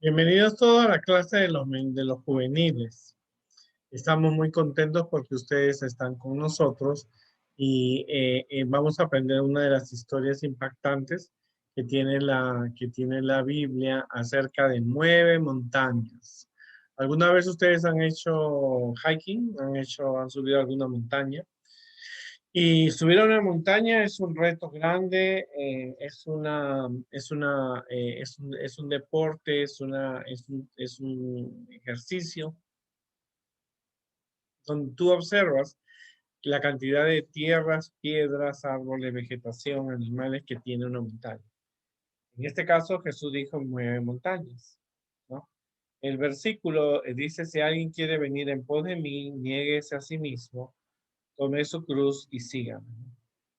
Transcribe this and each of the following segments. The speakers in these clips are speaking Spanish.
Bienvenidos todos a la clase de los juveniles. Estamos muy contentos porque ustedes están con nosotros y vamos a aprender una de las historias impactantes que tiene la Biblia acerca de 9 montañas. ¿Alguna vez ustedes han hecho hiking? ¿Han subido alguna montaña? Y subir a una montaña es un reto grande, es un deporte, es un ejercicio donde tú observas la cantidad de tierras, piedras, árboles, vegetación, animales que tiene una montaña. En este caso, Jesús dijo 9 montañas, ¿no? El versículo dice, si alguien quiere venir en pos de mí, niéguese a sí mismo, tome su cruz y sígame.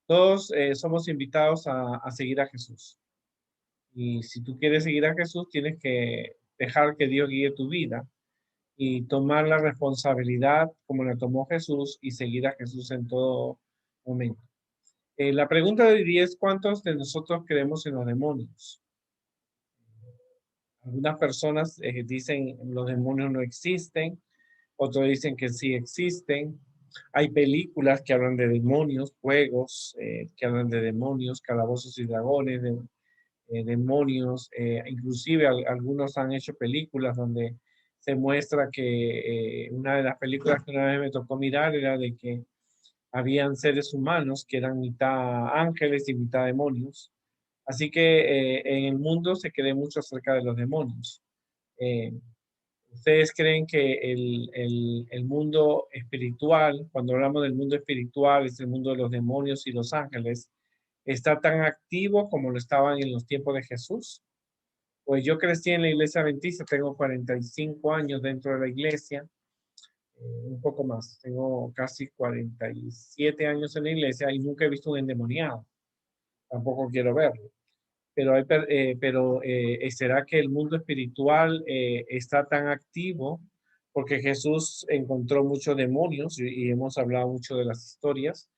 Todos somos invitados a seguir a Jesús. Y si tú quieres seguir a Jesús, tienes que dejar que Dios guíe tu vida y tomar la responsabilidad como la tomó Jesús y seguir a Jesús en todo momento. La pregunta de hoy día es, ¿cuántos de nosotros creemos en los demonios? Algunas personas dicen los demonios no existen, otros dicen que sí existen. Hay películas que hablan de demonios, juegos que hablan de demonios, calabozos y dragones, demonios. Inclusive algunos han hecho películas donde se muestra que una de las películas que una vez me tocó mirar era de que habían seres humanos que eran mitad ángeles y mitad demonios. Así que en el mundo se cree mucho acerca de los demonios. Eh, ¿Ustedes creen que el mundo espiritual, cuando hablamos del mundo espiritual, es el mundo de los demonios y los ángeles, está tan activo como lo estaban en los tiempos de Jesús? Pues yo crecí en la iglesia adventista, tengo 45 años dentro de la iglesia, un poco más, tengo casi 47 años en la iglesia y nunca he visto un endemoniado, tampoco quiero verlo. Pero ¿será que el mundo espiritual está tan activo? Porque Jesús encontró muchos demonios y hemos hablado mucho de las historias.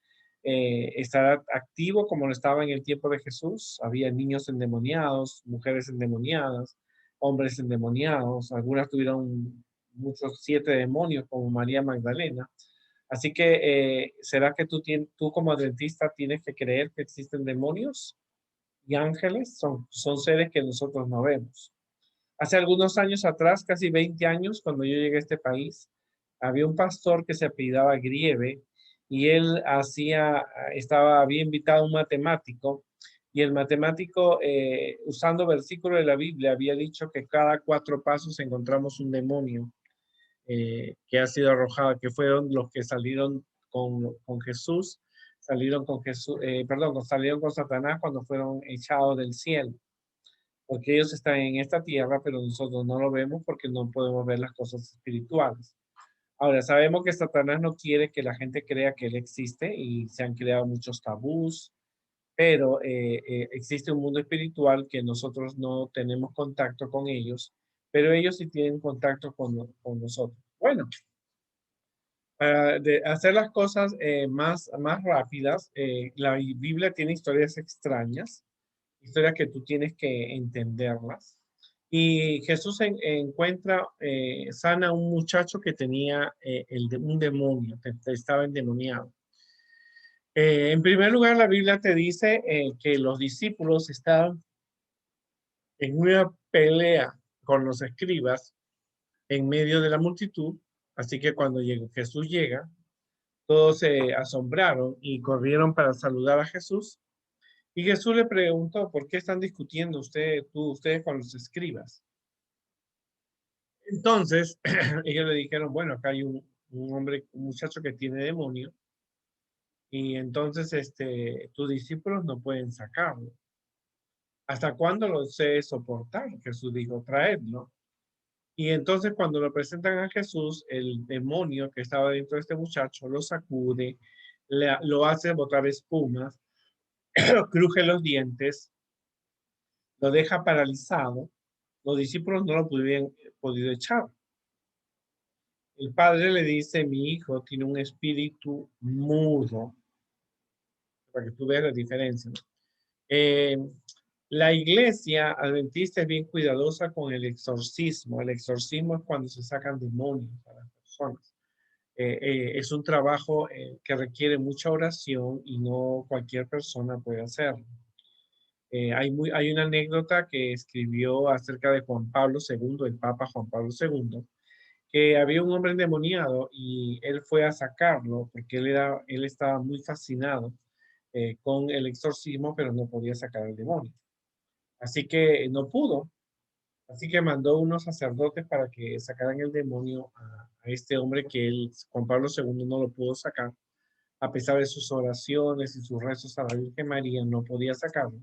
¿Estará activo como lo estaba en el tiempo de Jesús? Había niños endemoniados, mujeres endemoniadas, hombres endemoniados. Algunas tuvieron muchos 7 demonios, como María Magdalena. Así que, ¿será que tú como adventista tienes que creer que existen demonios? Y ángeles son seres que nosotros no vemos. Hace algunos años atrás, casi 20 años, cuando yo llegué a este país, había un pastor que se apellidaba Grieve y él había invitado a un matemático y el matemático, usando versículos de la Biblia, había dicho que cada 4 pasos encontramos un demonio que ha sido arrojado, que fueron los que salieron con Jesús, salieron con Jesús, perdón, salieron con Satanás cuando fueron echados del cielo, porque ellos están en esta tierra, pero nosotros no lo vemos porque no podemos ver las cosas espirituales. Ahora, sabemos que Satanás no quiere que la gente crea que él existe y se han creado muchos tabús, pero existe un mundo espiritual que nosotros no tenemos contacto con ellos, pero ellos sí tienen contacto con nosotros. Bueno, para hacer las cosas más rápidas, la Biblia tiene historias extrañas, historias que tú tienes que entenderlas. Y Jesús encuentra, sana a un muchacho que tenía un demonio, que estaba endemoniado. En primer lugar, la Biblia te dice que los discípulos estaban en una pelea con los escribas en medio de la multitud. Así que cuando Jesús llega, todos se asombraron y corrieron para saludar a Jesús. Y Jesús le preguntó, ¿por qué están discutiendo ustedes con los escribas? Entonces, ellos le dijeron, bueno, acá hay un hombre, un muchacho que tiene demonio, y entonces tus discípulos no pueden sacarlo. ¿Hasta cuándo lo sé soportar? Jesús dijo, traedlo. Y entonces cuando lo presentan a Jesús, el demonio que estaba dentro de este muchacho lo sacude, lo hace botar espumas, cruje los dientes, lo deja paralizado. Los discípulos no lo pudieron podido echar. El padre le dice, mi hijo tiene un espíritu mudo, para que tú veas la diferencia, ¿no? La iglesia adventista es bien cuidadosa con el exorcismo. El exorcismo es cuando se sacan demonios a las personas. Es un trabajo que requiere mucha oración y no cualquier persona puede hacerlo. Hay una anécdota que escribió acerca de Juan Pablo II, el Papa Juan Pablo II, que había un hombre endemoniado y él fue a sacarlo porque él estaba muy fascinado con el exorcismo, pero no podía sacar el demonio. Así que no pudo. Así que mandó unos sacerdotes para que sacaran el demonio a este hombre que Juan Pablo II no lo pudo sacar. A pesar de sus oraciones y sus rezos a la Virgen María, no podía sacarlo.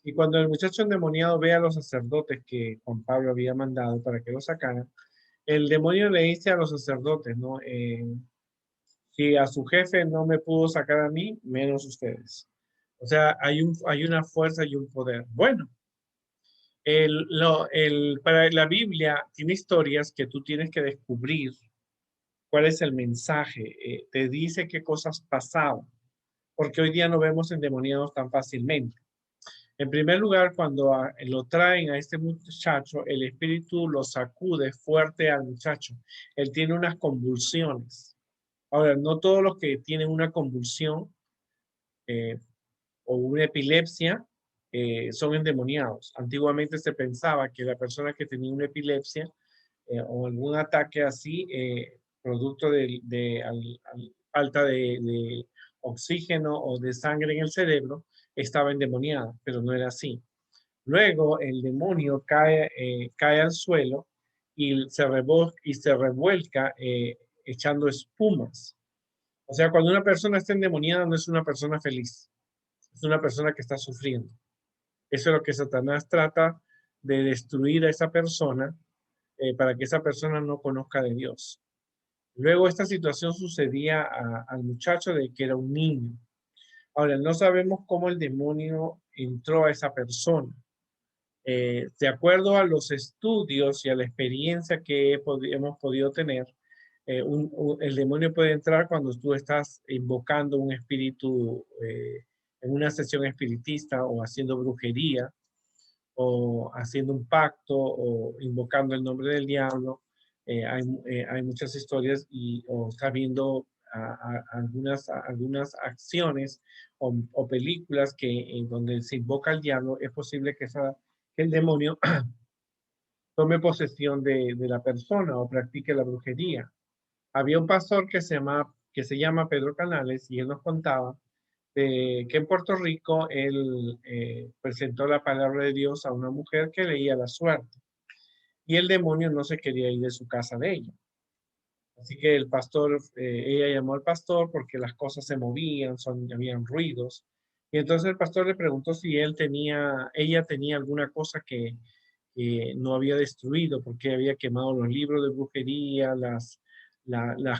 Y cuando el muchacho endemoniado ve a los sacerdotes que Juan Pablo había mandado para que lo sacaran, el demonio le dice a los sacerdotes, ¿no? Si a su jefe no me pudo sacar a mí, menos ustedes. O sea, hay una fuerza y un poder. Bueno, para la Biblia tiene historias que tú tienes que descubrir cuál es el mensaje. Te dice qué cosas pasaban, porque hoy día no vemos endemoniados tan fácilmente. En primer lugar, cuando lo traen a este muchacho, el espíritu lo sacude fuerte al muchacho. Él tiene unas convulsiones. Ahora, no todos los que tienen una convulsión eh, o una epilepsia son endemoniados. Antiguamente se pensaba que la persona que tenía una epilepsia o algún ataque así, producto de falta de oxígeno o de sangre en el cerebro, estaba endemoniada, pero no era así. Luego el demonio cae al suelo y se revuelca echando espumas. O sea, cuando una persona está endemoniada no es una persona feliz, es una persona que está sufriendo. Eso es lo que Satanás trata de destruir a esa persona para que esa persona no conozca de Dios. Luego esta situación sucedía al muchacho de que era un niño. Ahora, no sabemos cómo el demonio entró a esa persona. De acuerdo a los estudios y a la experiencia que hemos podido tener, el demonio puede entrar cuando tú estás invocando un espíritu en una sesión espiritista o haciendo brujería o haciendo un pacto o invocando el nombre del diablo. Hay muchas historias o sabiendo algunas acciones o películas que en donde se invoca al diablo, es posible que el demonio tome posesión de la persona o practique la brujería. Había un pastor que se llama Pedro Canales y él nos contaba que en Puerto Rico él presentó la palabra de Dios a una mujer que leía la suerte y el demonio no se quería ir de su casa de ella. Así que el pastor, ella llamó al pastor porque las cosas se movían, habían ruidos. Y entonces el pastor le preguntó si ella tenía alguna cosa que no había destruido, porque había quemado los libros de brujería, las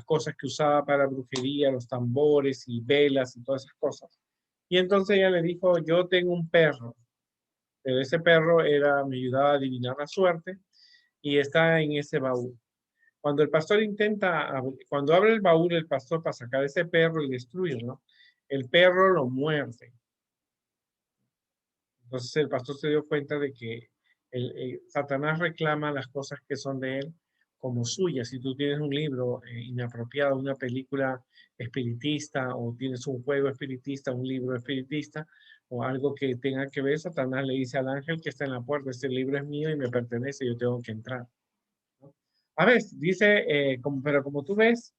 cosas que usaba para brujería, los tambores y velas y todas esas cosas. Y entonces ella le dijo, yo tengo un perro, pero ese perro me ayudaba a adivinar la suerte y está en ese baúl. Cuando el pastor cuando abre el baúl el pastor para sacar ese perro y destruirlo, el perro lo muerde. Entonces el pastor se dio cuenta de que Satanás reclama las cosas que son de él como suyas. Si tú tienes un libro inapropiado, una película espiritista o tienes un juego espiritista, un libro espiritista o algo que tenga que ver, Satanás le dice al ángel que está en la puerta, este libro es mío y me pertenece, yo tengo que entrar. ¿No? A ver, dice, pero como tú ves,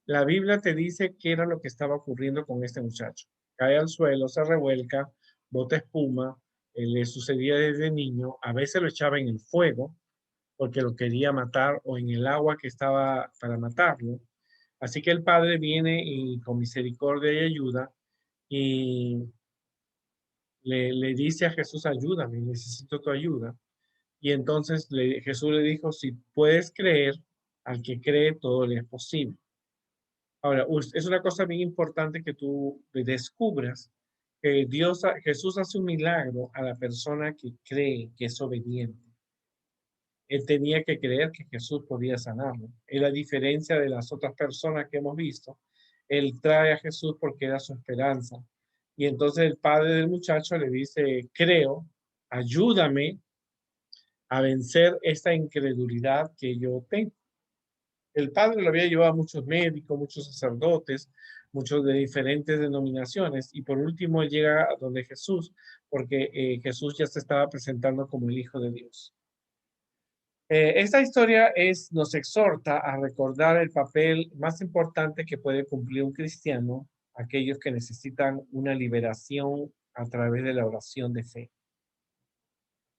la Biblia te dice qué era lo que estaba ocurriendo con este muchacho. Cae al suelo, se revuelca, bota espuma, le sucedía desde niño, a veces lo echaba en el fuego porque lo quería matar o en el agua que estaba para matarlo. Así que el padre viene y con misericordia y ayuda y le dice a Jesús, ayúdame, necesito tu ayuda. Y entonces Jesús le dijo, si puedes creer, al que cree todo le es posible. Ahora, es una cosa bien importante que tú descubras que Jesús hace un milagro a la persona que cree, que es obediente. Él tenía que creer que Jesús podía sanarlo. Él, a diferencia de las otras personas que hemos visto, él trae a Jesús porque era su esperanza. Y entonces el padre del muchacho le dice, creo, ayúdame a vencer esta incredulidad que yo tengo. El padre lo había llevado a muchos médicos, muchos sacerdotes, muchos de diferentes denominaciones, y por último él llega a donde Jesús, porque Jesús ya se estaba presentando como el Hijo de Dios. Esta historia nos exhorta a recordar el papel más importante que puede cumplir un cristiano, aquellos que necesitan una liberación a través de la oración de fe.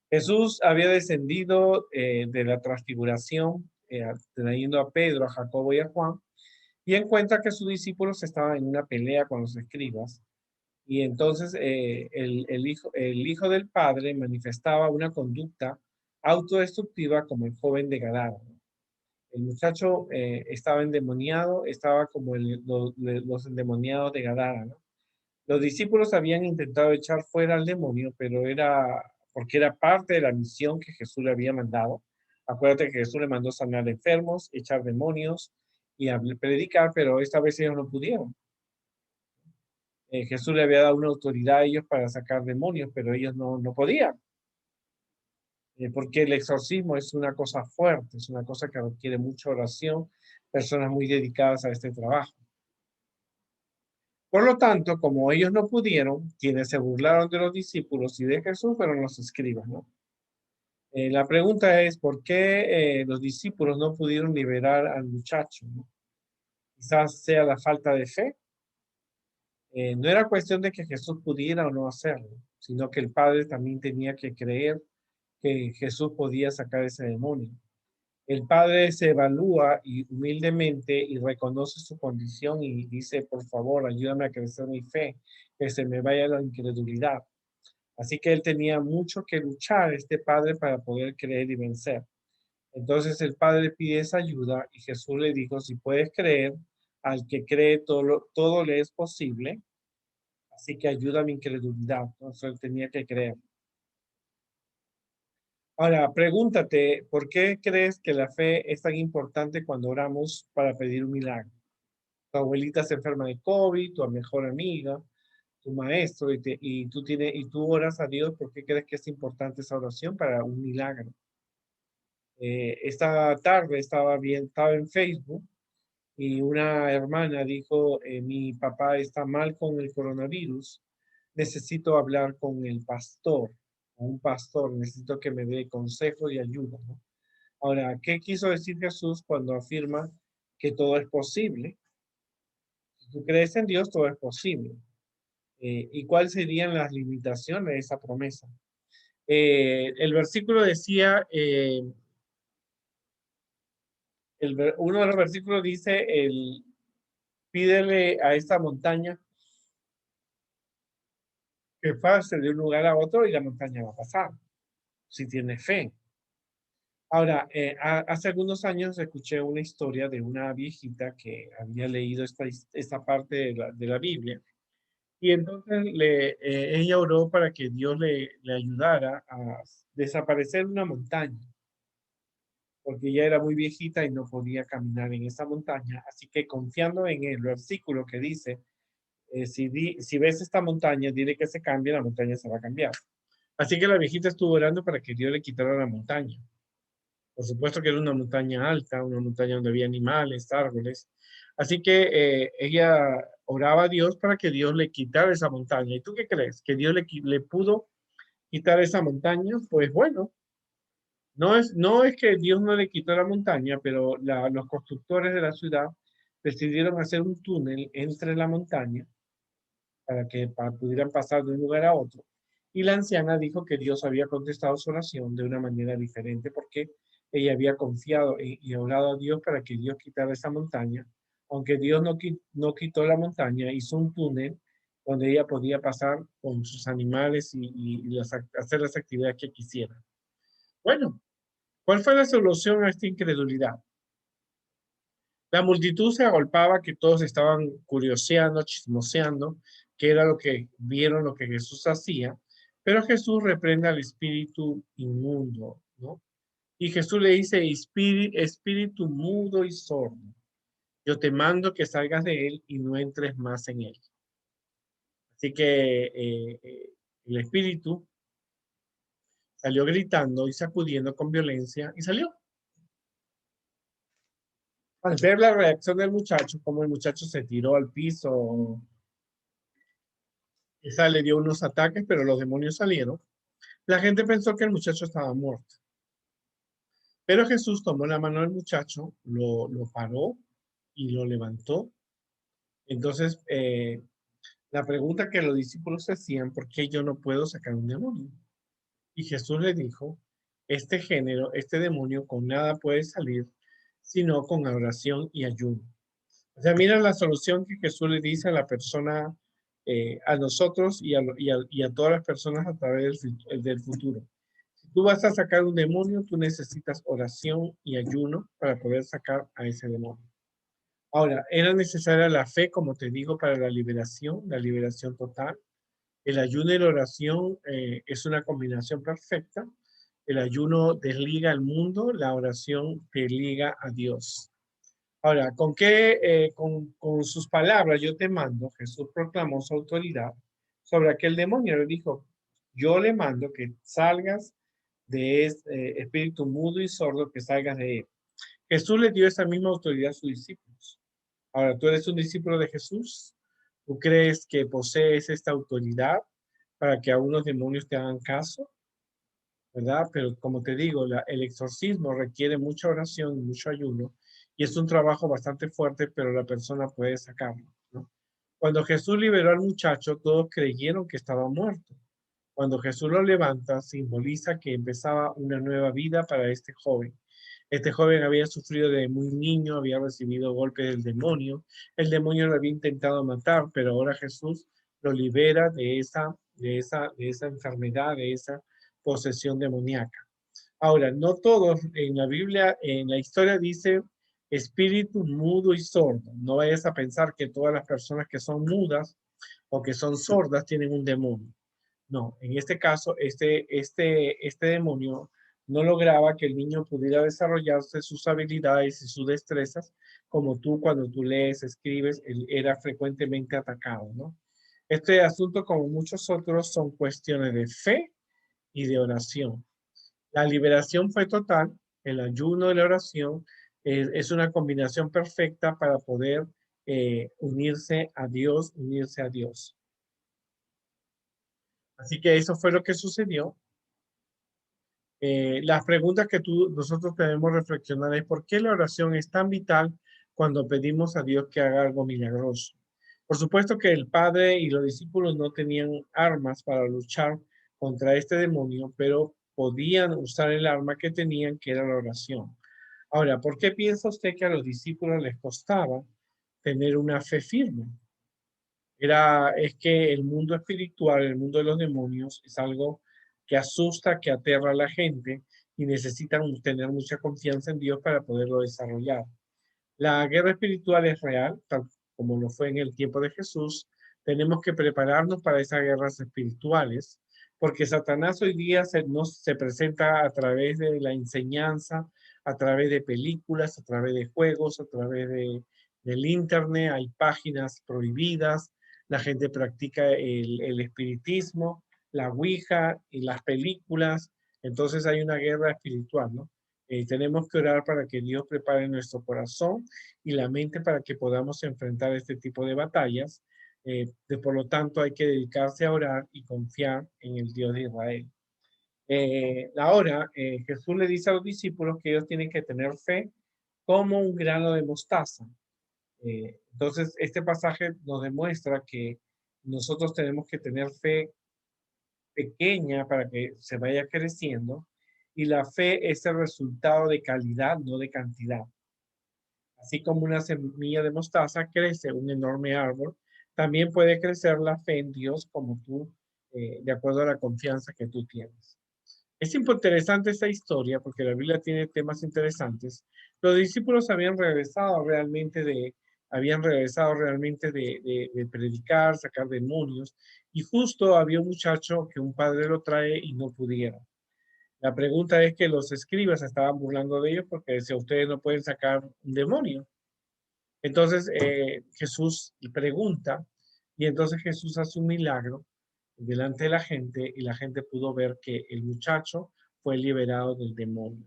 Jesús había descendido de la transfiguración, trayendo a Pedro, a Jacobo y a Juan, y encuentra que sus discípulos estaban en una pelea con los escribas. Y entonces el hijo del padre manifestaba una conducta autodestructiva como el joven de Gadara. El muchacho estaba endemoniado, estaba como los endemoniados de Gadara, ¿no? Los discípulos habían intentado echar fuera al demonio, pero era porque era parte de la misión que Jesús le había mandado. Acuérdate que Jesús le mandó sanar enfermos, echar demonios y predicar, pero esta vez ellos no pudieron. Jesús le había dado una autoridad a ellos para sacar demonios, pero ellos no podían. Porque el exorcismo es una cosa fuerte, es una cosa que requiere mucha oración, personas muy dedicadas a este trabajo. Por lo tanto, como ellos no pudieron, quienes se burlaron de los discípulos y de Jesús fueron los escribas, ¿no? La pregunta es, ¿por qué los discípulos no pudieron liberar al muchacho, ¿no? Quizás sea la falta de fe. No era cuestión de que Jesús pudiera o no hacerlo, sino que el Padre también tenía que creer que Jesús podía sacar ese demonio. El Padre se evalúa y humildemente y reconoce su condición y dice, por favor, ayúdame a crecer mi fe, que se me vaya la incredulidad. Así que él tenía mucho que luchar, este Padre, para poder creer y vencer. Entonces el Padre pide esa ayuda y Jesús le dijo, si puedes creer, al que cree todo le es posible, así que ayuda a mi incredulidad. Entonces él tenía que creer. Ahora, pregúntate, ¿por qué crees que la fe es tan importante cuando oramos para pedir un milagro? Tu abuelita se enferma de COVID, tu mejor amiga, tu maestro, y tú oras a Dios. ¿Por qué crees que es importante esa oración para un milagro? Esta tarde estaba en Facebook y una hermana dijo, mi papá está mal con el coronavirus, necesito hablar con el pastor, con un pastor, necesito que me dé consejo y ayuda, ¿no? Ahora, ¿qué quiso decir Jesús cuando afirma que todo es posible? Si tú crees en Dios, todo es posible. ¿Y cuáles serían las limitaciones de esa promesa? El versículo decía, uno de los versículos dice, pídele a esta montaña que pase de un lugar a otro y la montaña va a pasar, si tiene fe. Ahora, hace algunos años escuché una historia de una viejita que había leído esta parte de la Biblia y entonces ella oró para que Dios le ayudara a desaparecer una montaña, porque ella era muy viejita y no podía caminar en esa montaña. Así que confiando en el versículo que dice, si ves esta montaña, dile que se cambie, la montaña se va a cambiar. Así que la viejita estuvo orando para que Dios le quitara la montaña. Por supuesto que era una montaña alta, una montaña donde había animales, árboles. Así que ella oraba a Dios para que Dios le quitara esa montaña. ¿Y tú qué crees? ¿Que Dios le pudo quitar esa montaña? Pues bueno, no es que Dios no le quitó la montaña, pero los constructores de la ciudad decidieron hacer un túnel entre la montaña para que pudieran pasar de un lugar a otro. Y la anciana dijo que Dios había contestado su oración de una manera diferente porque ella había confiado y orado a Dios para que Dios quitara esa montaña. Aunque Dios no quitó la montaña, hizo un túnel donde ella podía pasar con sus animales hacer las actividades que quisiera. Bueno, ¿cuál fue la solución a esta incredulidad? La multitud se agolpaba, que todos estaban curioseando, chismoseando, que era lo que vieron, lo que Jesús hacía, pero Jesús reprende al espíritu inmundo, ¿no? Y Jesús le dice, espíritu mudo y sordo, yo te mando que salgas de él y no entres más en él. Así que el espíritu Salió gritando y sacudiendo con violencia y salió. Al ver la reacción del muchacho, como el muchacho se tiró al piso, esa le dio unos ataques, pero los demonios salieron. La gente pensó que el muchacho estaba muerto. Pero Jesús tomó la mano del muchacho, lo paró y lo levantó. Entonces, la pregunta que los discípulos se hacían, ¿por qué yo no puedo sacar un demonio? Y Jesús le dijo, este género, este demonio con nada puede salir, sino con oración y ayuno. O sea, mira la solución que Jesús le dice a la persona, a nosotros y a todas las personas a través del futuro. Si tú vas a sacar un demonio, tú necesitas oración y ayuno para poder sacar a ese demonio. Ahora, era necesaria la fe, como te digo, para la liberación total. El ayuno y la oración es una combinación perfecta. El ayuno desliga al mundo, la oración te liga a Dios. Ahora, con sus palabras yo te mando, Jesús proclamó su autoridad sobre aquel demonio. Le dijo, yo le mando que salgas de este espíritu mudo y sordo, que salgas de él. Jesús le dio esa misma autoridad a sus discípulos. Ahora, ¿tú eres un discípulo de Jesús? ¿Tú crees que posees esta autoridad para que a unos demonios te hagan caso? ¿Verdad? Pero como te digo, el exorcismo requiere mucha oración y mucho ayuno y es un trabajo bastante fuerte, pero la persona puede sacarlo, ¿no? Cuando Jesús liberó al muchacho, todos creyeron que estaba muerto. Cuando Jesús lo levanta, simboliza que empezaba una nueva vida para este joven. Este joven había sufrido de muy niño, había recibido golpes del demonio. El demonio lo había intentado matar, pero ahora Jesús lo libera de esa enfermedad, de esa posesión demoníaca. Ahora, no todos en la Biblia, en la historia dice espíritu mudo y sordo. No vayas a pensar que todas las personas que son mudas o que son sordas tienen un demonio. No, en este caso, este demonio no lograba que el niño pudiera desarrollarse sus habilidades y sus destrezas como tú cuando tú lees, escribes, él era frecuentemente atacado, ¿no? Este asunto, como muchos otros, son cuestiones de fe y de oración. La liberación fue total, el ayuno y la oración es una combinación perfecta para poder unirse a Dios, unirse a Dios. Así que eso fue lo que sucedió. Las preguntas que nosotros debemos reflexionar es por qué la oración es tan vital cuando pedimos a Dios que haga algo milagroso. Por supuesto que el Padre y los discípulos no tenían armas para luchar contra este demonio, pero podían usar el arma que tenían, que era la oración. Ahora, ¿por qué piensa usted que a los discípulos les costaba tener una fe firme? Es que el mundo espiritual, el mundo de los demonios, es algo que asusta, que aterra a la gente y necesitan tener mucha confianza en Dios para poderlo desarrollar. La guerra espiritual es real, tal como lo fue en el tiempo de Jesús. Tenemos que prepararnos para esas guerras espirituales, porque Satanás hoy día nos se presenta a través de la enseñanza, a través de películas, a través de juegos, a través del internet. Hay páginas prohibidas, la gente practica el espiritismo, la ouija y las películas. Entonces hay una guerra espiritual, ¿no? Tenemos que orar para que Dios prepare nuestro corazón y la mente para que podamos enfrentar este tipo de batallas. Por lo tanto, hay que dedicarse a orar y confiar en el Dios de Israel. Ahora, Jesús le dice a los discípulos que ellos tienen que tener fe como un grano de mostaza. Entonces, este pasaje nos demuestra que nosotros tenemos que tener fe pequeña para que se vaya creciendo y la fe es el resultado de calidad, no de cantidad. Así como una semilla de mostaza crece un enorme árbol, también puede crecer la fe en Dios como tú, de acuerdo a la confianza que tú tienes. Es interesante esta historia porque la Biblia tiene temas interesantes. Los discípulos habían regresado realmente de predicar, sacar demonios, y justo había un muchacho que un padre lo trae y no pudieron. La pregunta es que los escribas estaban burlando de ellos porque decía, ustedes no pueden sacar un demonio. Entonces Jesús pregunta y entonces Jesús hace un milagro delante de la gente y la gente pudo ver que el muchacho fue liberado del demonio.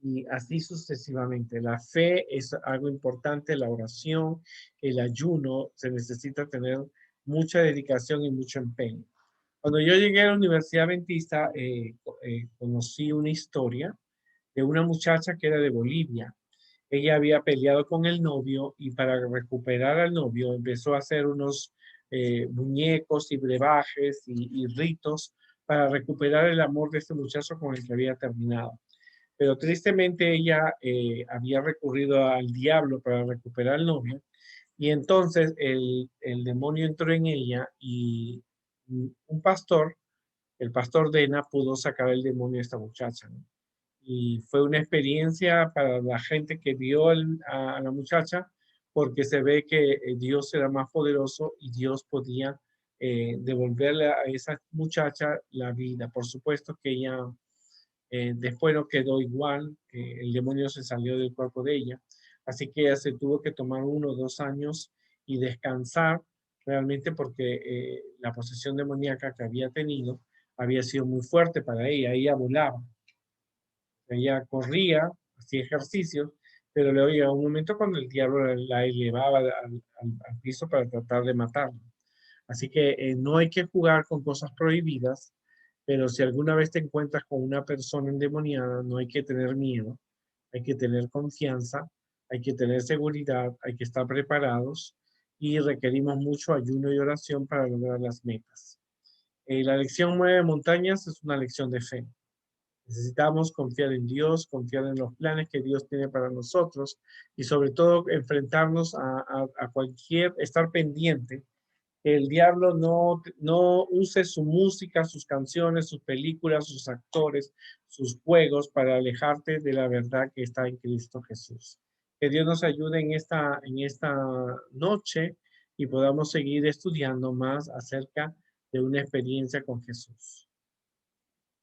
Y así sucesivamente. La fe es algo importante, la oración, el ayuno, se necesita tener mucha dedicación y mucho empeño. Cuando yo llegué a la Universidad Adventista, conocí una historia de una muchacha que era de Bolivia. Ella había peleado con el novio y para recuperar al novio empezó a hacer unos muñecos y brebajes y ritos para recuperar el amor de este muchacho con el que había terminado. Pero tristemente ella había recurrido al diablo para recuperar al novio y entonces el demonio entró en ella y un pastor, el pastor Dena, pudo sacar el demonio de esta muchacha, ¿no? Y fue una experiencia para la gente que vio a la muchacha, porque se ve que Dios era más poderoso y Dios podía devolverle a esa muchacha la vida. Por supuesto que ella después no quedó igual, el demonio se salió del cuerpo de ella, así que ella se tuvo que tomar 1 o 2 años y descansar realmente porque la posesión demoníaca que había tenido había sido muy fuerte para ella. Ella volaba, ella corría, hacía ejercicio, pero luego llegaba un momento cuando el diablo la elevaba al piso para tratar de matarla. Así que no hay que jugar con cosas prohibidas, pero si alguna vez te encuentras con una persona endemoniada, no hay que tener miedo, hay que tener confianza, hay que tener seguridad, hay que estar preparados y requerimos mucho ayuno y oración para lograr las metas. La lección Mueve Montañas es una lección de fe. Necesitamos confiar en Dios, confiar en los planes que Dios tiene para nosotros y sobre todo enfrentarnos a cualquier, estar pendiente que el diablo no use su música, sus canciones, sus películas, sus actores, sus juegos para alejarte de la verdad que está en Cristo Jesús. Que Dios nos ayude en esta noche y podamos seguir estudiando más acerca de una experiencia con Jesús.